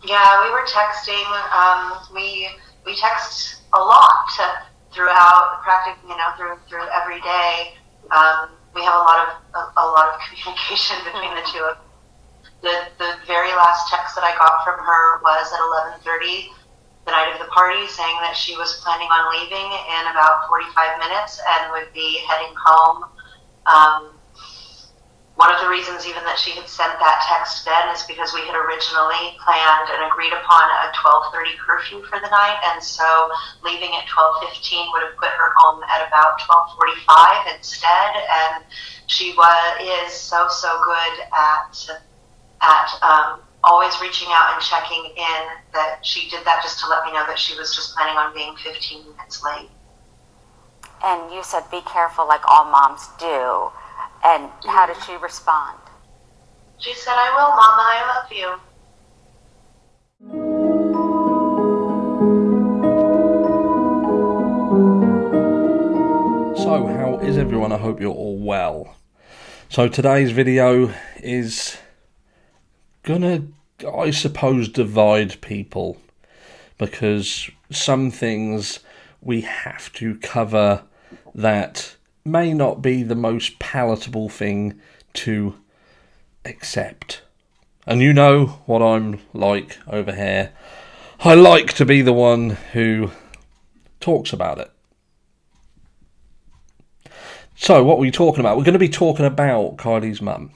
Yeah, we were texting. We text a lot throughout through every day. We have a lot of communication between the two of us. The very last text that I got from her was at 11:30 the night of the party, saying that she was planning on leaving in about 45 minutes and would be heading home. One of the reasons even that she had sent that text then is because we had originally planned and agreed upon a 12:30 curfew for the night, and so leaving at 12:15 would have put her home at about 12:45 instead. And she is so good at always reaching out and checking in, that she did that just to let me know that she was just planning on being 15 minutes late. And you said be careful, like all moms do. And how did she respond? She said, "I will, Mama, I love you." So, how is everyone? I hope you're all well. So today's video is gonna, I suppose, divide people, because some things we have to cover that may not be the most palatable thing to accept. And you know what I'm like over here. I like to be the one who talks about it. So what are we talking about? We're going to be talking about Kiely's mum.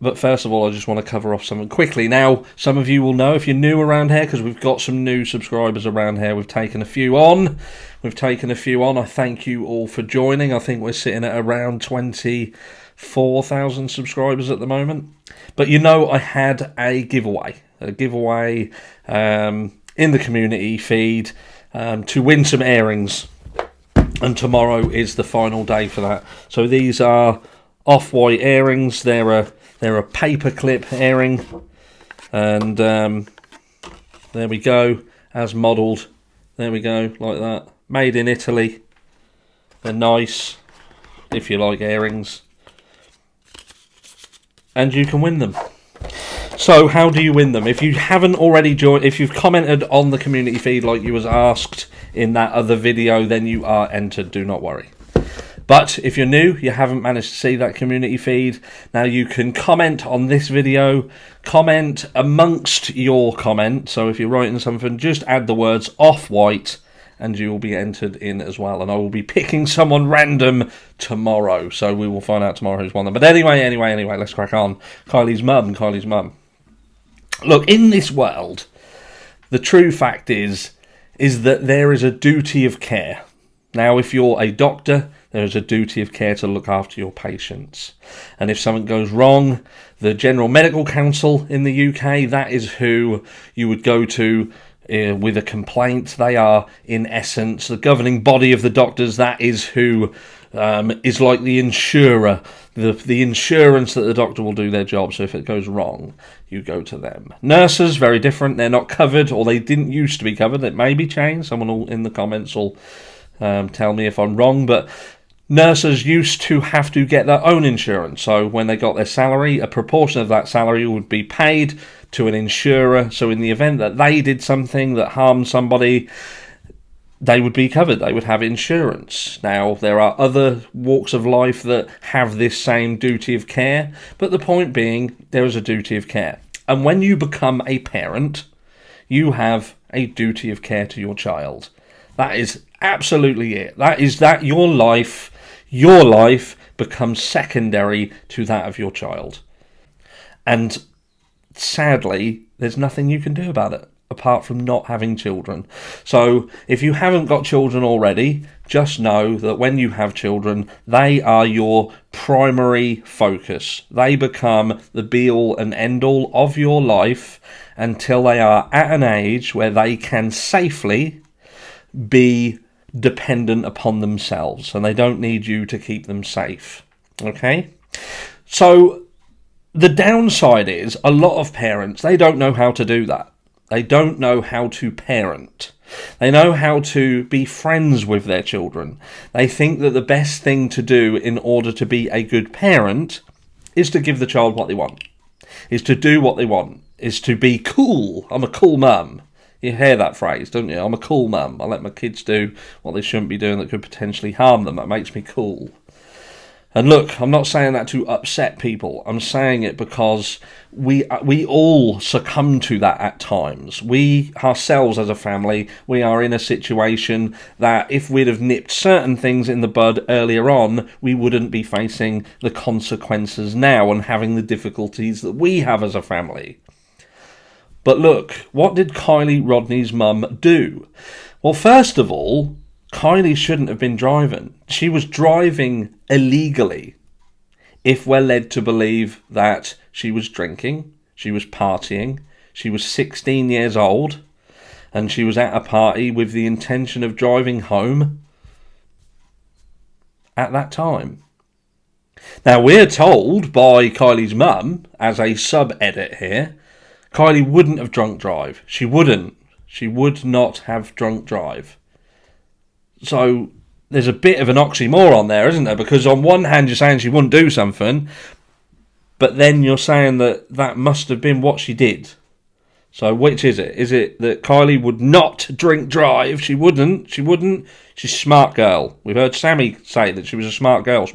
But first of all, I just want to cover off something quickly. Now, some of you will know if you're new around here, because we've got some new subscribers around here. We've taken a few on. I thank you all for joining. I think we're sitting at around 24,000 subscribers at the moment. But you know, I had a giveaway in the community feed to win some earrings. And tomorrow is the final day for that. So these are off-white earrings. They're a paperclip earring, and there we go, as modelled. There we go, like that. Made in Italy. They're nice, if you like earrings. And you can win them. So how do you win them? If you haven't already joined, if you've commented on the community feed like you was asked in that other video, then you are entered, do not worry. But if you're new, you haven't managed to see that community feed, now you can comment on this video, comment amongst your comment. So if you're writing something, just add the words off-white and you will be entered in as well. And I will be picking someone random tomorrow. So we will find out tomorrow who's won them. But anyway, let's crack on. Kiely's mum. Look, in this world, the true fact is that there is a duty of care. Now, if you're a doctor, there is a duty of care to look after your patients. And if something goes wrong, the General Medical Council in the UK, that is who you would go to with a complaint. They are, in essence, the governing body of the doctors. That is who is like the insurer, the insurance that the doctor will do their job. So if it goes wrong, you go to them. Nurses, very different. They're not covered, or they didn't used to be covered. It may be changed. Someone will, in the comments will tell me if I'm wrong, but nurses used to have to get their own insurance. So when they got their salary, a proportion of that salary would be paid to an insurer. So in the event that they did something that harmed somebody, they would be covered. They would have insurance. Now, there are other walks of life that have this same duty of care, but the point being, there is a duty of care. And when you become a parent, you have a duty of care to your child. That is absolutely it. That your life becomes secondary to that of your child. And sadly, there's nothing you can do about it apart from not having children. So if you haven't got children already, just know that when you have children, they are your primary focus. They become the be-all and end-all of your life until they are at an age where they can safely be dependent upon themselves, and they don't need you to keep them safe. Okay? So the downside is a lot of parents, they don't know how to do that. They don't know how to parent. They know how to be friends with their children. They think that the best thing to do in order to be a good parent is to give the child what they want, is to do what they want. is to be cool. I'm a cool mum. You hear that phrase, don't you? I'm a cool mum. I let my kids do what they shouldn't be doing that could potentially harm them. That makes me cool. And look, I'm not saying that to upset people. I'm saying it because we all succumb to that at times. We ourselves as a family, we are in a situation that if we'd have nipped certain things in the bud earlier on, we wouldn't be facing the consequences now and having the difficulties that we have as a family. But look, what did Kiely Rodni's mum do? Well, first of all, Kiely shouldn't have been driving. She was driving illegally, if we're led to believe that she was drinking, she was partying, she was 16 years old, and she was at a party with the intention of driving home at that time. Now, we're told by Kiely's mum, as a sub-edit here, Kiely wouldn't have drunk drive. She wouldn't. She would not have drunk drive. So there's a bit of an oxymoron there, isn't there? Because on one hand you're saying she wouldn't do something, but then you're saying that that must have been what she did. So which is it? Is it that Kiely would not drink drive? She wouldn't. She's a smart girl. We've heard Sammy say that she was a smart girl.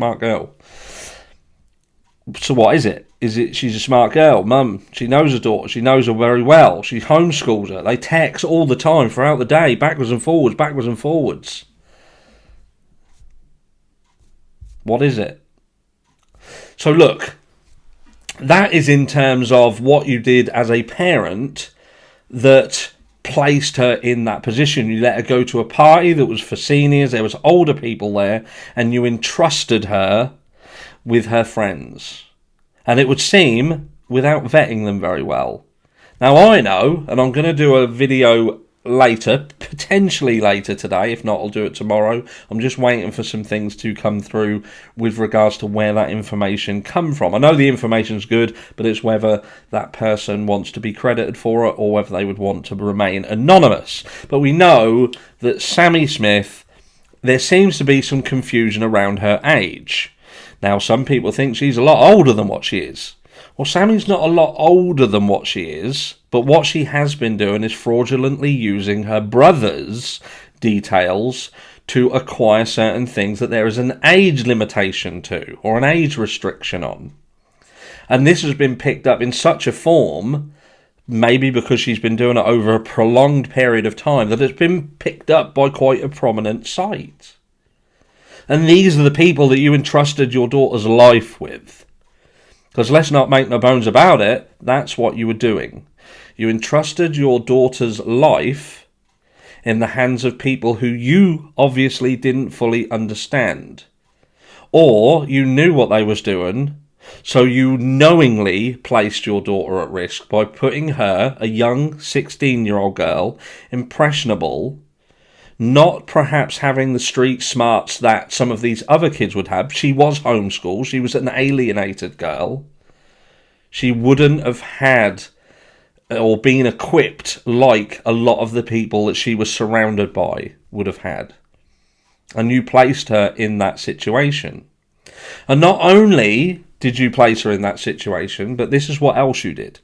So what is it? Is it she's a smart girl? Mum, she knows her daughter. She knows her very well. She homeschools her. They text all the time throughout the day, backwards and forwards. What is it? So look, that is in terms of what you did as a parent that placed her in that position. You let her go to a party that was for seniors. There was older people there, and you entrusted her with her friends. And it would seem without vetting them very well. Now I know, and I'm going to do a video later, potentially later today, if not I'll do it tomorrow. I'm just waiting for some things to come through with regards to where that information come from. I know the information's good, but it's whether that person wants to be credited for it or whether they would want to remain anonymous. But we know that Sammy Smith, there seems to be some confusion around her age. Now, some people think she's a lot older than what she is. Well, Sammy's not a lot older than what she is, but what she has been doing is fraudulently using her brother's details to acquire certain things that there is an age limitation to, or an age restriction on. And this has been picked up in such a form, maybe because she's been doing it over a prolonged period of time, that it's been picked up by quite a prominent site. And these are the people that you entrusted your daughter's life with. Because let's not make no bones about it, that's what you were doing. You entrusted your daughter's life in the hands of people who you obviously didn't fully understand. Or you knew what they was doing, so you knowingly placed your daughter at risk by putting her, a young 16-year-old girl, impressionable, not perhaps having the street smarts that some of these other kids would have. She was homeschooled. She was an alienated girl. She wouldn't have had or been equipped like a lot of the people that she was surrounded by would have had. And you placed her in that situation. And not only did you place her in that situation, but this is what else you did.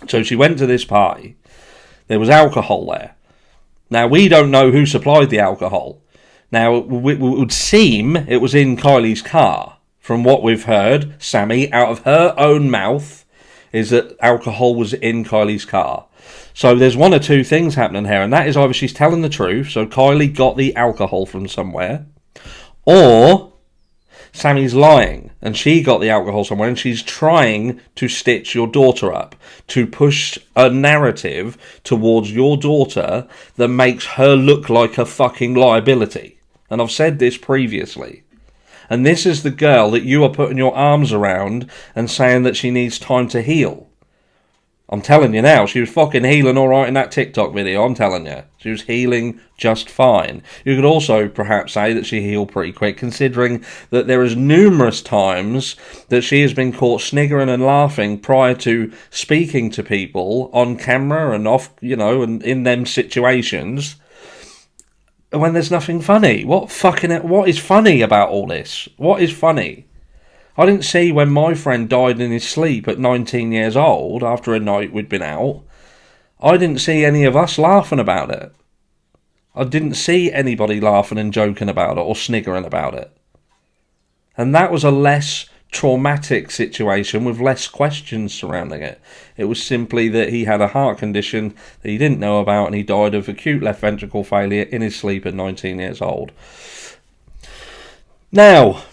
So she went to this party. There was alcohol there. Now, we don't know who supplied the alcohol. Now, it would seem it was in Kiely's car. From what we've heard, Sammy, out of her own mouth, is that alcohol was in Kiely's car. So there's one or two things happening here, and that is either she's telling the truth, so Kiely got the alcohol from somewhere, or Sammy's lying, and she got the alcohol somewhere, and she's trying to stitch your daughter up, to push a narrative towards your daughter that makes her look like a fucking liability. And I've said this previously. And this is the girl that you are putting your arms around and saying that she needs time to heal. I'm telling you now, she was fucking healing alright in that TikTok video, I'm telling you. She was healing just fine. You could also perhaps say that she healed pretty quick, considering that there is numerous times that she has been caught sniggering and laughing prior to speaking to people on camera and off, and in them situations when there's nothing funny. What is funny about all this? What is funny? I didn't see when my friend died in his sleep at 19 years old after a night we'd been out. I didn't see any of us laughing about it. I didn't see anybody laughing and joking about it or sniggering about it. And that was a less traumatic situation with less questions surrounding it. It was simply that he had a heart condition that he didn't know about, and he died of acute left ventricle failure in his sleep at 19 years old. Now,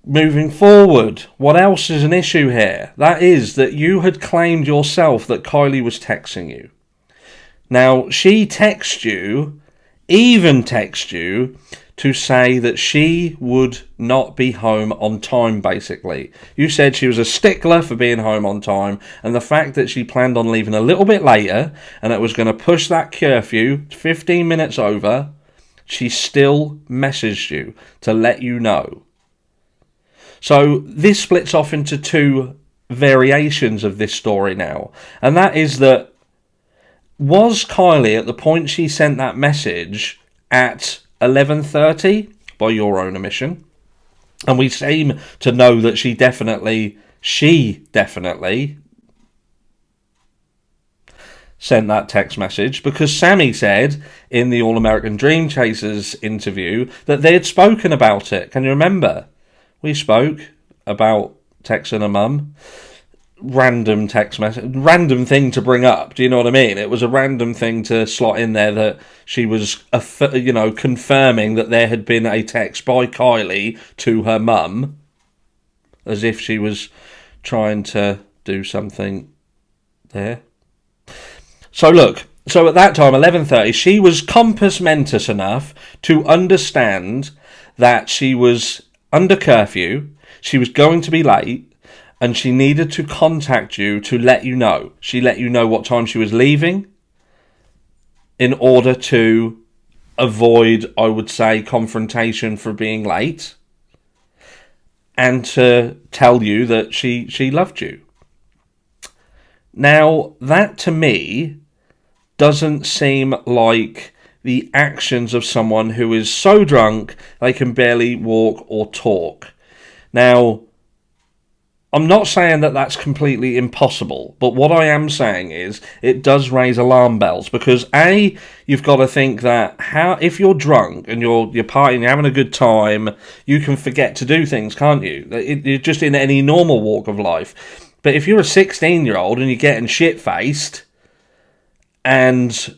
moving forward, what else is an issue here? That is that you had claimed yourself that Kiely was texting you. Now, she texted you, even texted you, to say that she would not be home on time, basically. You said she was a stickler for being home on time, and the fact that she planned on leaving a little bit later, and it was going to push that curfew 15 minutes over, she still messaged you to let you know. So this splits off into two variations of this story now, and that is that, was Kiely at the point she sent that message at 11:30 by your own admission? And we seem to know that she definitely sent that text message, because Sammy said in the All American Dream Chasers interview that they had spoken about it. Can you remember? We spoke about texting a mum. Random text message, random thing to bring up. Do you know what I mean? It was a random thing to slot in there that she was, confirming that there had been a text by Kiely to her mum, as if she was trying to do something there. So look, at that time, 11:30, she was compos mentis enough to understand that she was under curfew, she was going to be late, and she needed to contact you to let you know. She let you know what time she was leaving in order to avoid, I would say, confrontation for being late, and to tell you that she loved you. Now, that to me doesn't seem like the actions of someone who is so drunk they can barely walk or talk. Now, I'm not saying that that's completely impossible, but what I am saying is it does raise alarm bells, because A, you've got to think that if you're drunk and you're partying, you're having a good time, you can forget to do things, can't you? You're just in any normal walk of life. But if you're a 16-year-old and you're getting shit-faced and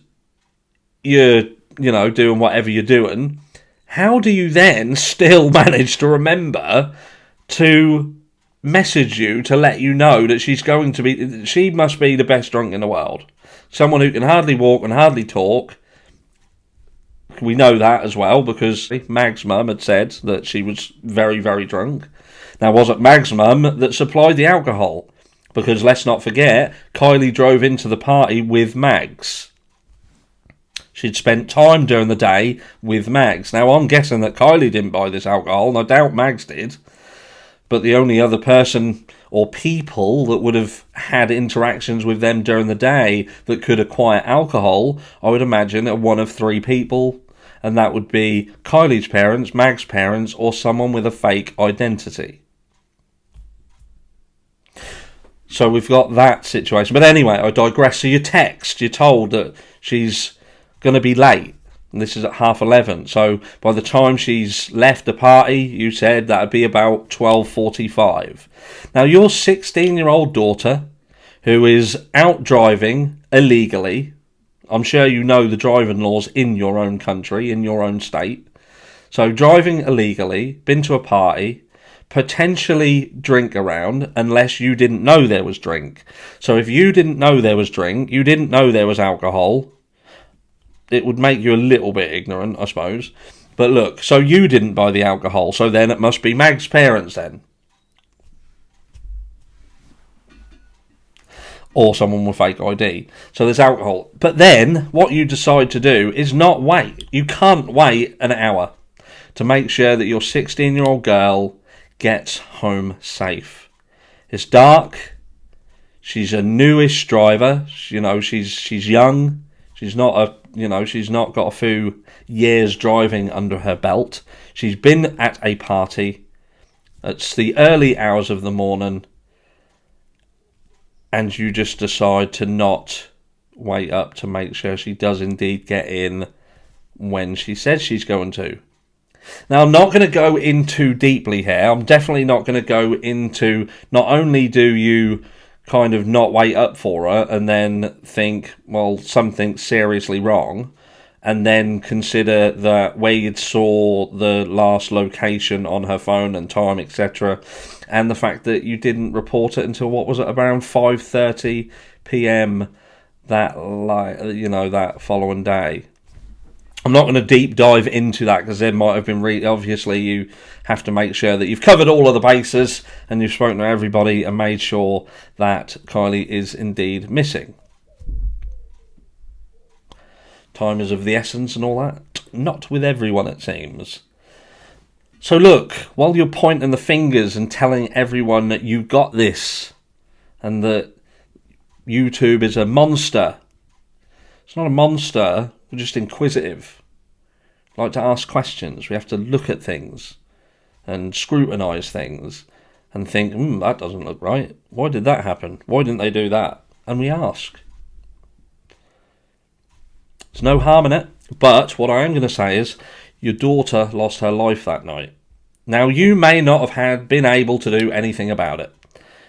you're, doing whatever you're doing, how do you then still manage to remember to message you to let you know that she must be the best drunk in the world? Someone who can hardly walk and hardly talk. We know that as well, because Mag's mum had said that she was very, very drunk. Now, was it Mag's mum that supplied the alcohol? Because let's not forget, Kiely drove into the party with Mags. She'd spent time during the day with Mags. Now, I'm guessing that Kiely didn't buy this alcohol, and I doubt Mags did. But the only other person or people that would have had interactions with them during the day that could acquire alcohol, I would imagine, are one of three people. And that would be Kiely's parents, Mag's parents, or someone with a fake identity. So we've got that situation. But anyway, I digress. So you're told that she's going to be late. And this is at 11:30. So by the time she's left the party, you said that would be about 12:45. Now, your 16-year-old daughter, who is out driving illegally, I'm sure you know the driving laws in your own country, in your own state. So driving illegally, been to a party, potentially drink around, unless you didn't know there was drink. So if you didn't know there was drink, you didn't know there was alcohol, it would make you a little bit ignorant, I suppose. But look, so you didn't buy the alcohol, so then it must be Mag's parents then. Or someone with fake ID. So there's alcohol. But then, what you decide to do is not wait. You can't wait an hour to make sure that your 16-year-old girl gets home safe. It's dark. She's a newish driver. She's young. She's not got a few years driving under her belt. She's been at a party, It's the early hours of the morning, and you just decide to not wait up to make sure she does indeed get in when she says she's going to. Now, I'm not going to go in too deeply here. I'm definitely not going to go into, not only do you kind of not wait up for her and then think, well, something's seriously wrong, and then consider that where you saw the last location on her phone and time, etc., and the fact that you didn't report it until, what was it, around 5:30 p.m. that following day. I'm not going to deep dive into that because there might have been obviously you have to make sure that you've covered all of the bases and you've spoken to everybody and made sure that Kiely is indeed missing. Time is of the essence and all that. Not with everyone, it seems. So look, while you're pointing the fingers and telling everyone that you got this and that YouTube is a monster, it's not a monster. We're just inquisitive. We like to ask questions. We have to look at things and scrutinise things and think, that doesn't look right. Why did that happen? Why didn't they do that? And we ask. There's no harm in it. But what I am going to say is your daughter lost her life that night. Now, you may not have been able to do anything about it.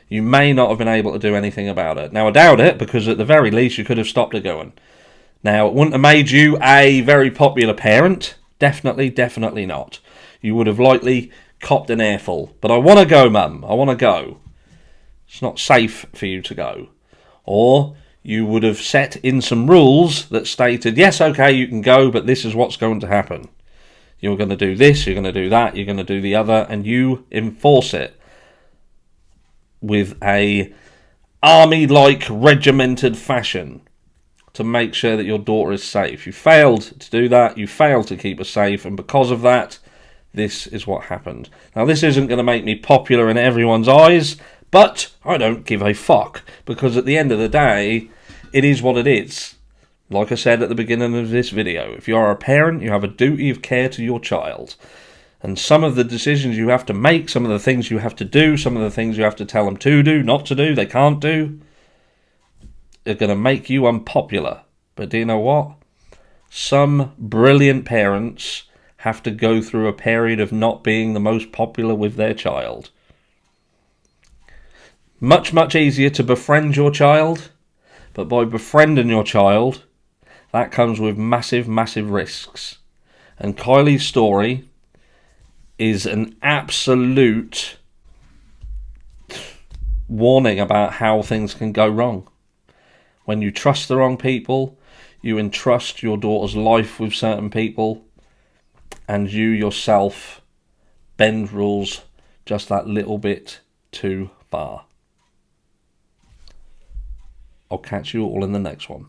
You may not have been able to do anything about it. Now, I doubt it, because at the very least you could have stopped her going. Now, it wouldn't have made you a very popular parent. Definitely not. You would have likely copped an earful. But I want to go, Mum. I want to go. It's not safe for you to go. Or you would have set in some rules that stated, yes, okay, you can go, but this is what's going to happen. You're going to do this, you're going to do that, you're going to do the other, and you enforce it with a army-like regimented fashion to make sure that your daughter is safe. You failed to do that, you failed to keep her safe, and because of that, this is what happened. Now, this isn't going to make me popular in everyone's eyes, but I don't give a fuck, because at the end of the day, it is what it is. Like I said at the beginning of this video, if you are a parent, you have a duty of care to your child. And some of the decisions you have to make, some of the things you have to do, some of the things you have to tell them to do, not to do, they can't do, are going to make you unpopular. But do you know what? Some brilliant parents have to go through a period of not being the most popular with their child. Much easier to befriend your child, but by befriending your child, that comes with massive risks. And Kiely's story is an absolute warning about how things can go wrong. When you trust the wrong people, you entrust your daughter's life with certain people, and you yourself bend rules just that little bit too far. I'll catch you all in the next one.